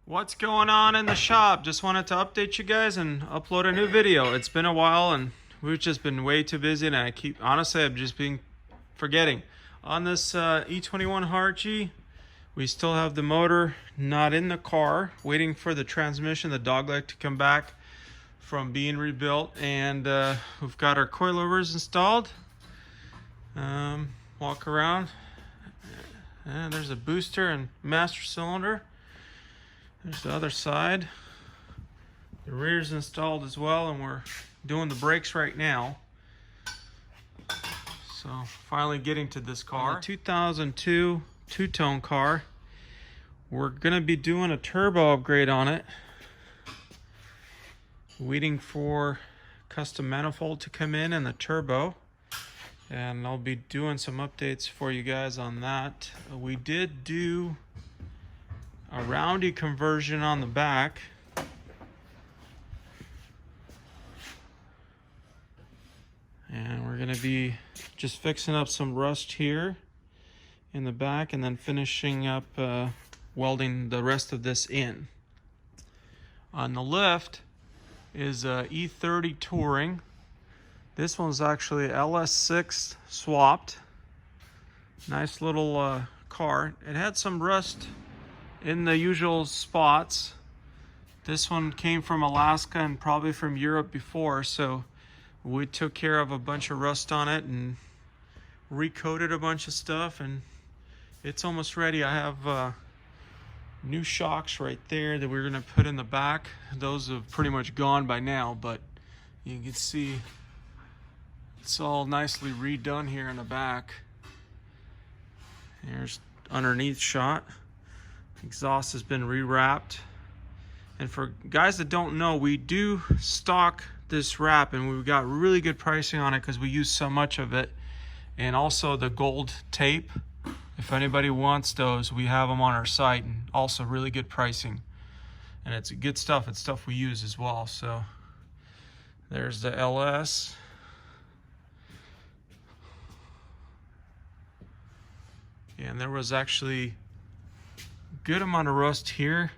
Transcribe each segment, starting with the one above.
What's going on in the shop? Just wanted to update you guys and upload a new video. It's been a while and we've just been way too busy, and honestly, I've just been forgetting. On this E21 hartge, we still have the motor not in the car, waiting for the transmission, the dogleg, to come back from being rebuilt. And we've got our coilovers installed. Walk around. And there's a booster and master cylinder. There's the other side. The rear's installed as well, and we're doing the brakes right now. So finally getting to this car. 2002 two-tone car. We're gonna be doing a turbo upgrade on it. Waiting for custom manifold to come in and the turbo. And I'll be doing some updates for you guys on that. We did do a roundy conversion on the back. And we're gonna be just fixing up some rust here in the back and then finishing up welding the rest of this in. On the lift is a e30 Touring. This one's actually LS6 swapped. Nice little car. It had some rust in the usual spots. This one came from Alaska and probably from Europe before, so we took care of a bunch of rust on it and recoated a bunch of stuff, and it's almost ready. I have new shocks right there that we're gonna put in the back. Those have pretty much gone by now, but you can see it's all nicely redone here in the back. Here's underneath shot. Exhaust has been rewrapped. And for guys that don't know, we do stock this wrap, and we've got really good pricing on it because we use so much of it. And also the gold tape. If anybody wants those, we have them on our site, and also really good pricing. And it's good stuff. It's stuff we use as well. So there's the LS. And there was actually a good amount of rust here.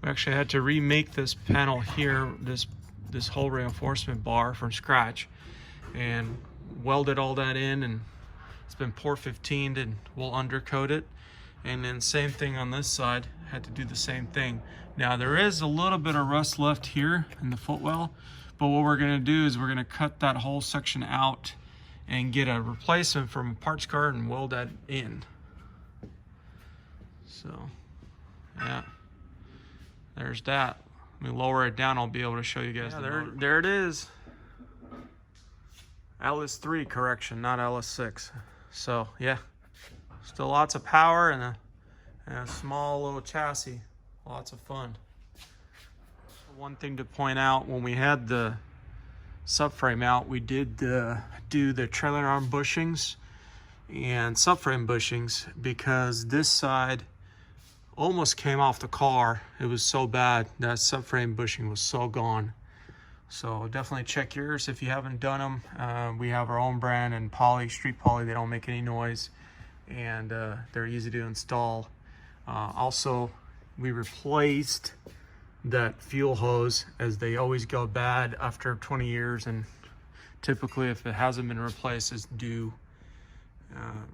We actually had to remake this panel here, this whole reinforcement bar from scratch, and welded all that in, and it's been pour 15'd, and we'll undercoat it. And then same thing on this side, had to do the same thing. Now there is a little bit of rust left here in the footwell, but what we're gonna do is we're gonna cut that whole section out and get a replacement from a parts card and weld that in. So, yeah, there's that. Let me lower it down, I'll be able to show you guys. Yeah, there it is. LS3 correction, not LS6. So, yeah, still lots of power and a small little chassis. Lots of fun. One thing to point out, when we had the subframe out, we did do the trailer arm bushings and subframe bushings, because this side almost came off the car. It was so bad. That subframe bushing was so gone. So definitely check yours if you haven't done them. We have our own brand and poly, street poly. They don't make any noise, and they're easy to install. Also, we replaced that fuel hose, as they always go bad after 20 years, and typically if it hasn't been replaced, it's due.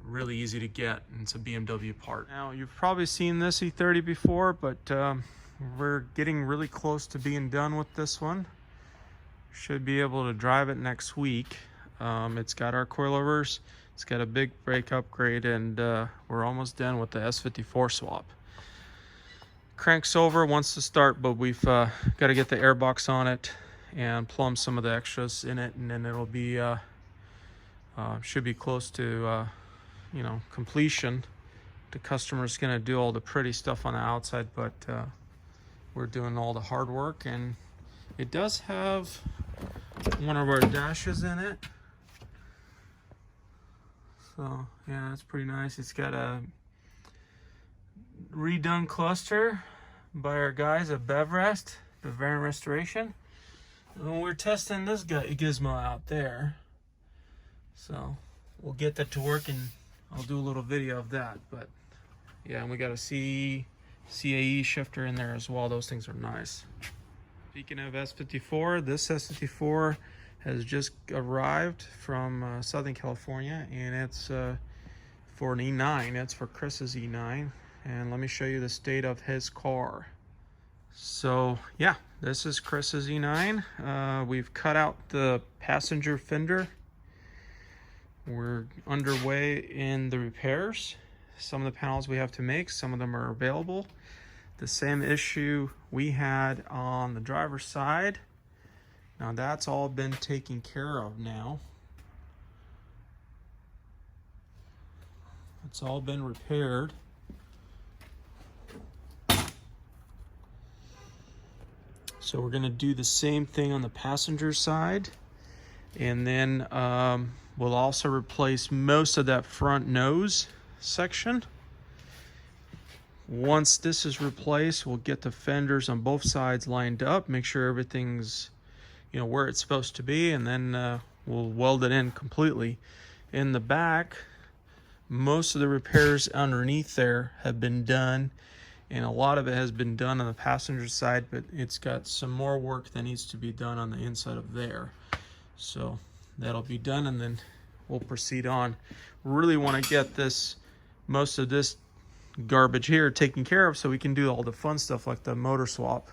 Really easy to get, and it's a BMW part. Now, you've probably seen this E30 before, but we're getting really close to being done with this one. Should be able to drive it next week. It's got our coilovers, it's got a big brake upgrade, and we're almost done with the s54 swap. Cranks over, wants to start, but we've got to get the airbox on it and plumb some of the extras in it, and then it'll be should be close to you know, completion. The customer's gonna do all the pretty stuff on the outside, but we're doing all the hard work. And it does have one of our dashes in it, so yeah, that's pretty nice. It's got a redone cluster by our guys at Bevrest, Bavarian Restoration. And we're testing this guy gizmo out there. So we'll get that to work, and I'll do a little video of that. But yeah, and we got a CAE shifter in there as well. Those things are nice. Speaking of S54, this S54 has just arrived from Southern California, and it's for an E9. It's for Chris's E9, and let me show you the state of his car. So yeah, this is Chris's E9. We've cut out the passenger fender. We're underway in the repairs. Some of the panels we have to make, some of them are available. The same issue we had on the driver's side. Now that's all been taken care of now. It's all been repaired. So we're gonna do the same thing on the passenger side. And then we'll also replace most of that front nose section. Once this is replaced, we'll get the fenders on both sides lined up, make sure everything's, you know, where it's supposed to be, and then we'll weld it in completely. In the back, most of the repairs underneath there have been done, and a lot of it has been done on the passenger side, but it's got some more work that needs to be done on the inside of there. So that'll be done, and then we'll proceed on. Really want to get this, most of this garbage here taken care of so we can do all the fun stuff like the motor swap.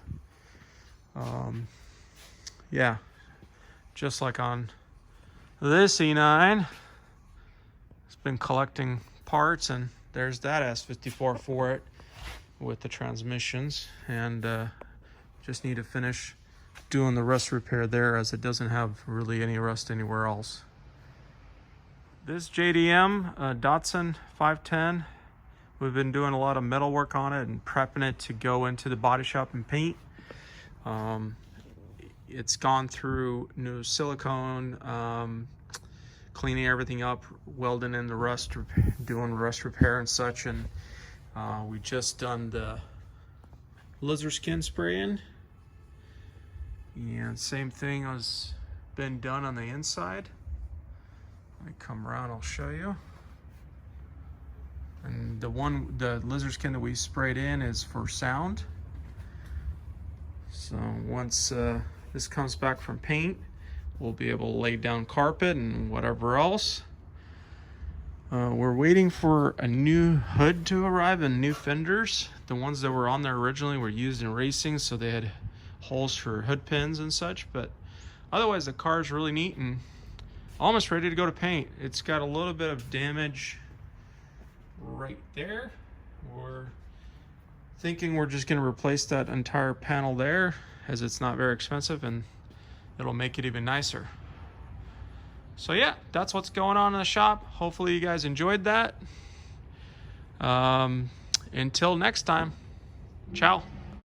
Yeah, just like on this E9, it's been collecting parts, and there's that S54 for it with the transmissions, and just need to finish doing the rust repair there, as it doesn't have really any rust anywhere else. This JDM Datsun 510, we've been doing a lot of metal work on it and prepping it to go into the body shop and paint. It's gone through new silicone, cleaning everything up, welding in the rust, doing rust repair and such, and we just done the lizard skin spraying, and same thing has been done on the inside. Let me come around, I'll show you. And the lizard skin that we sprayed in is for sound. So once this comes back from paint, we'll be able to lay down carpet and whatever else. We're waiting for a new hood to arrive and new fenders. The ones that were on there originally were used in racing, so they had holes for hood pins and such, but otherwise the car is really neat and almost ready to go to paint. It's got a little bit of damage right there. We're thinking we're just going to replace that entire panel there, as it's not very expensive and it'll make it even nicer. So yeah, that's what's going on in the shop. Hopefully you guys enjoyed that. Until next time, ciao.